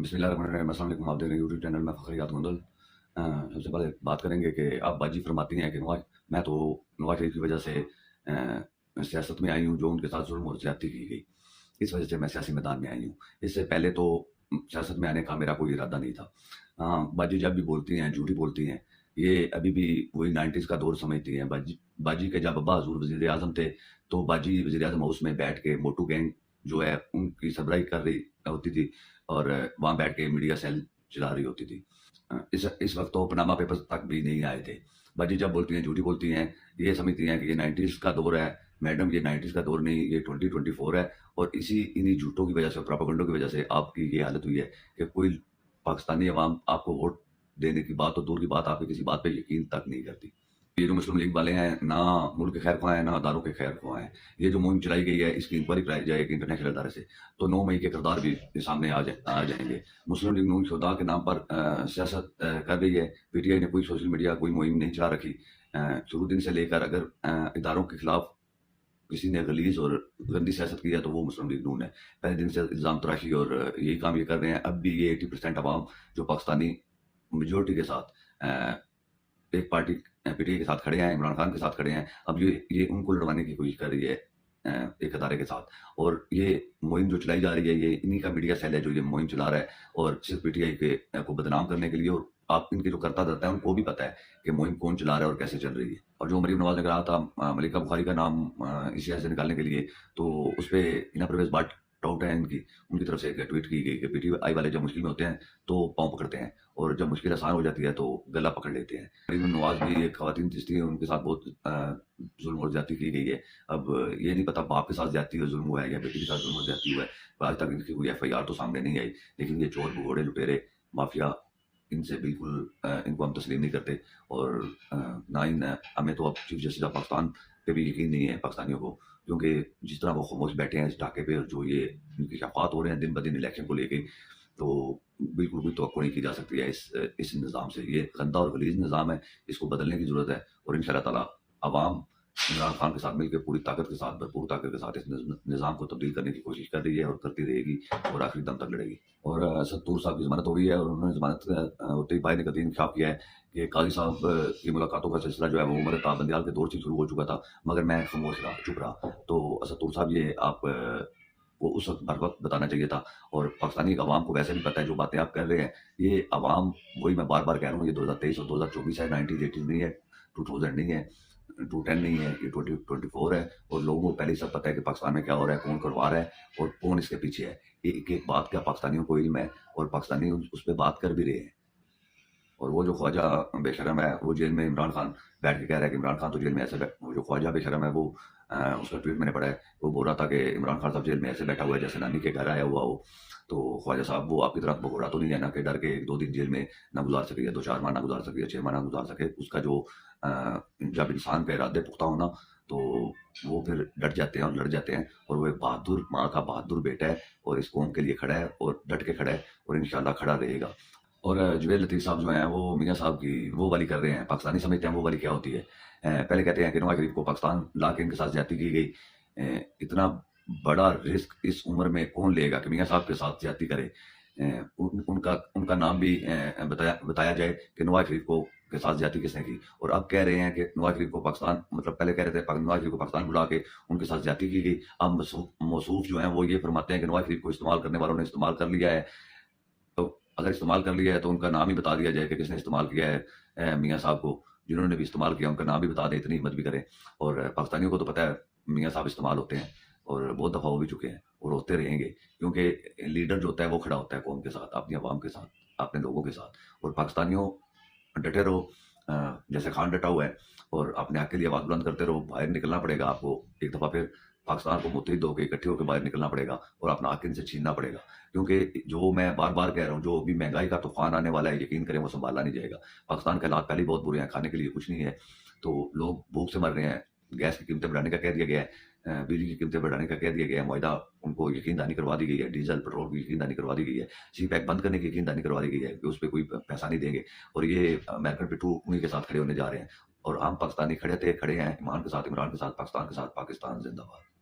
बिस्मिल्लाहिर्रहमानिर्रहीम। अस्सलाम वालेकुम। आप देख रहे हैं यूट्यूब चैनल में फ़खरियात गोंदल। सबसे पहले बात करेंगे कि आप बाजी फरमाती हैं कि मैं तो नवाज शरीफ की वजह से सियासत में आई हूँ, जो उनके साथ जुल्म और ज़्यादती की गई, इस वजह से मैं सियासी मैदान में आई हूँ। इससे पहले तो सियासत में आने का मेरा कोई इरादा नहीं था। हाँ, बाजी जब भी बोलती हैं, झूठी बोलती हैं। ये अभी भी वही 90s का दौर समझती हैं। बाजी बाजी के जब अब्बा हज़ूर वज़ीर-ए-आज़म थे, तो बाजी वज़ीर-ए-आज़म हाउस में बैठ के मोटू गैंग जो है, उनकी सरबराही कर रही होती थी और वहाँ बैठ के मीडिया सेल चला रही होती थी। इस वक़्त तो पनामा पेपर्स तक भी नहीं आए थे। बाजी जब बोलती हैं, झूठी बोलती हैं, ये समझती हैं कि ये 90s का दौर है। मैडम, ये 90s का दौर नहीं, ये 2024 है और इन्हीं झूठों की वजह से, प्रोपेगेंडा की वजह से आपकी ये हालत हुई है कि कोई पाकिस्तानी अवाम आपको वोट देने की बात तो दूर की बात, आपकी किसी बात पे यकीन तक नहीं करती। ये जो मुस्लिम लीग वाले हैं, ना मुल्क के खैर ख्वाह हैं, ना अदारों के खैर ख्वाह हैं। ये जो मुहिम चलाई गई है, इसकी इंक्वायरी कराई जाए एक इंटरनेशनल अदारे से, तो 9 मई के किरदार भी सामने आ जाएंगे। मुस्लिम लीग नून खुदा के नाम पर सियासत कर रही है। पीटीआई ने कोई सोशल मीडिया, कोई मुहिम नहीं चला रखी। शुरू दिन से लेकर अगर इदारों के खिलाफ किसी ने गलीज और गंदी सियासत की है, तो वो मुस्लिम लीग नून है। पहले दिन से इल्ज़ाम तराशी और यही काम ये कर रहे हैं। अब भी ये 80% अवाम जो पाकिस्तानी मेजोरिटी के साथ एक पार्टी पीटीआई के साथ खड़े हैं, इमरान खान के साथ खड़े हैं। अब ये उनको लड़वाने की कोशिश कर रही है एक अदारे के साथ, और ये मुहिम जो चलाई जा रही है, ये इन्हीं का मीडिया सेल है जो ये मुहिम चला रहा है, और सिर्फ पीटीआई के को बदनाम करने के लिए। और आप इनके जो करता धरता है, उनको भी पता है कि मुहिम कौन चला रहा है और कैसे चल रही है। और जो मरीम नवाज ने कहा था मलिका बुखारी का नाम इस सियासत से निकालने के लिए, तो उस पर इना परवेज बाट डाउट है उनकी तरफ से एक ट्वीट की गई कि पीटीआई वाले जब मुश्किल में होते हैं तो पाँव पकड़ते हैं, और जब मुश्किल आसान हो जाती है तो गला पकड़ लेते हैं। मरीम नवाज भी एक खवातीन थी, उनके साथ बहुत जुल्म और ज्यादती की गई है। अब ये नहीं पता बाप के साथ ज्यादती और जुल्म हुआ है या बेटी के साथ जुल्म और ज्यादती हुआ है। आज तक इनकी कोई FIR तो सामने नहीं आई, लेकिन ये चोर भगोड़े लुटेरे माफिया, इनसे बिल्कुल इनको हम तस्लीम नहीं करते। और ना ही हमें तो अब चीफ जस्टिस ऑफ पाकिस्तान पे भी यकीन नहीं है पाकिस्तानियों को, क्योंकि जिस तरह वो खामोश बैठे हैं इस डाके पे, और जो ये इनकी शफात हो रहे हैं दिन ब दिन इलेक्शन को लेके, तो बिल्कुल कोई तवक्को नहीं की जा सकती है इस निज़ाम से। ये गंदा और गलीज निज़ाम है, इसको बदलने की ज़रूरत है। और इंशाअल्लाह ताला अवाम इमरान खान के साथ मिलकर पूरी ताकत के साथ, भरपूर ताकत के साथ इस निज़ाम को तब्दील करने की कोशिश कर रही है और करती रहेगी और आखिरी दम तक लड़ेगी। और सत्तूर साहब की ज़मानत हो गई है, और उन्होंने ज़मानत होते ही भाई ने कतई इंकशाफ किया है कि काजी साहब की मुलाकातों का सिलसिला जो है वो उमर बंदियाल के दौर से शुरू हो चुका था, मगर मैं खामोश रहा, चुप रहा। तो सत्तूर साहब, ये आप को उस वक्त बर वक्त बताना चाहिए था। और पाकिस्तानी अवाम को वैसे भी पता है जो बातें आप कर रहे हैं, ये अवाम, वही मैं बार बार कह रहा हूँ, ये 2023 और 2024 है, 1980 नहीं है, 2000 नहीं है, 2010 नहीं है, ये 2024 है। और लोगों को पहले ही सब पता है कि पाकिस्तान में क्या हो रहा है, कौन करवा रहा है और कौन इसके पीछे है। एक एक बात का पाकिस्तानियों को इल्म है, और पाकिस्तानी उस पर बात कर भी रहे हैं। और वो जो ख्वाजा बेशरम है, वो जेल में इमरान खान बैठ के कह रहा है कि इमरान खान तो जेल में ऐसे वो जो ख्वाजा बेशरम है, वो उसका ट्वीट मैंने पढ़ा है, वो बोल रहा था कि इमरान खान साहब जेल में ऐसे बैठा हुआ है जैसे नानी के घर आया हुआ हो। तो ख्वाजा साहब, वो आपकी तरह भगोड़ा तो नहीं है ना कि डर के 1-2 दिन जेल में ना गुजार सके, या 2-4 माह ना गुजार सके, या 6 माह ना गुजार सके। उसका जो जब इंसान के इरादे पुख्ता होना, तो वो फिर डट जाते हैं और लड़ जाते हैं। और वो एक बहादुर माँ का बहादुर बेटा है, और इस कौम के लिए खड़ा है और डट के खड़ा है, और इंशाल्लाह खड़ा रहेगा। और जुबैर लतीफ़ साहब जो हैं, वो मियाँ साहब की वो वाली कर रहे हैं, पाकिस्तानी समझते हैं वो वाली क्या होती है। पहले कहते हैं कि नवाज शरीफ को पाकिस्तान ला के इनके साथ ज्यादती की गई। इतना बड़ा रिस्क इस उम्र में कौन लेगा कि मियाँ साहब के साथ ज्यादती करे। उनका नाम भी बताया जाए कि नवाज शरीफ को के साथ ज्यादती किसने की। और अब कह रहे हैं कि नवाज शरीफ को पाकिस्तान, मतलब पहले कह रहे थे नवाज शरीफ को पाकिस्तान बुला के उनके साथ ज्यादती की गई। अब मौसूफ जो है वो ये फरमाते हैं कि नवाज शरीफ को इस्तेमाल करने वालों ने इस्तेमाल कर लिया है। तो अगर इस्तेमाल कर लिया है तो उनका नाम ही बता दिया जाए कि किसने इस्तेमाल किया है मियाँ साहब को। जिन्होंने भी इस्तेमाल किया उनका नाम भी बता दें, इतनी हिम्मत भी करें। और पाकिस्तानियों को तो पता है मियाँ साहब इस्तेमाल होते हैं, और बहुत दफ़ा हो भी चुके हैं और होते रहेंगे, क्योंकि लीडर जो होता है वो खड़ा होता है कौम के साथ, अपनी आवाम के साथ, अपने लोगों के साथ। और पाकिस्तानियों, डटे रहो जैसे खान डटा हुआ है, और अपने हक के लिए आवाज़ बुलंद करते रहो। बाहर निकलना पड़ेगा आपको एक दफ़ा, फिर पाकिस्तान को मुत्तहिद होकर इकट्ठे होकर बाहर निकलना पड़ेगा और अपना हक इनसे छीनना पड़ेगा। क्योंकि जो मैं बार बार कह रहा हूँ, जो अभी महंगाई का तूफान आने वाला है, यकीन करें वो संभाला नहीं जाएगा। पाकिस्तान के हालात पहले ही बहुत बुरे हैं, खाने के लिए कुछ नहीं है, तो लोग भूख से मर रहे हैं। गैस की कीमतें बढ़ाने का कह दिया गया है, बिजली की कीमतें बढ़ाने का कह दिया गया है, मुआहदा उनको यकीनदानी करवा दी गई है, डीजल पेट्रोल की यकीनदानी करवा दी गई है, सी पैक बंद करने की यकीनदानी करवा दी गई है कि उस पर कोई पैसा नहीं देंगे। और ये अमेरिकन पिट्ठू उन्हीं के साथ खड़े होने जा रहे हैं। और आम पाकिस्तानी खड़े थे, खड़े हैं ईमान के साथ, इमरान के साथ, पाकिस्तान के साथ। पाकिस्तान जिंदाबाद।